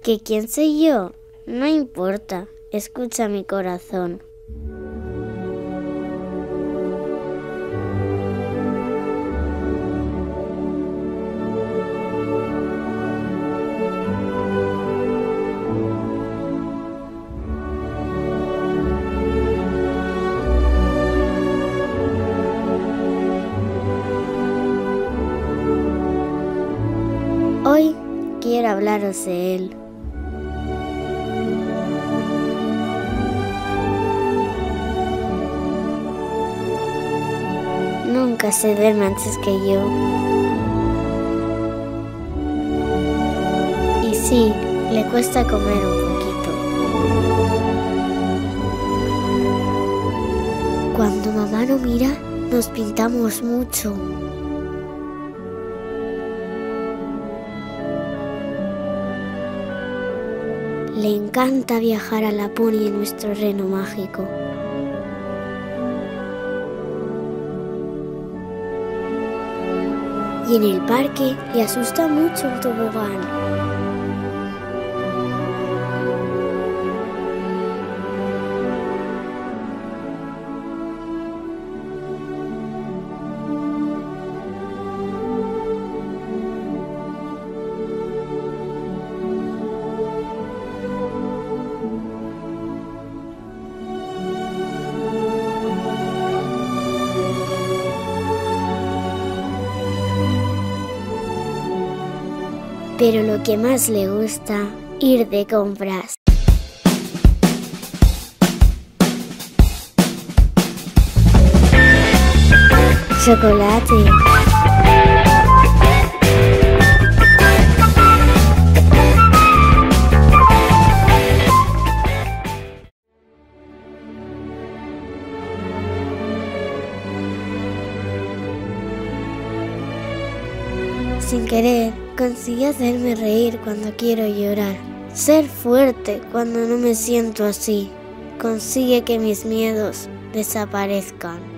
¿Que quién soy yo? No importa, escucha mi corazón. Hoy quiero hablaros de él. Nunca se duerme antes que yo. Y sí, le cuesta comer un poquito. Cuando mamá no mira, nos pintamos mucho. Le encanta viajar a Laponia en nuestro reno mágico. Y en el parque le asusta mucho un tobogán. Pero lo que más le gusta, ir de compras. Chocolate. Sin querer, consigue hacerme reír cuando quiero llorar. Ser fuerte cuando no me siento así. Consigue que mis miedos desaparezcan.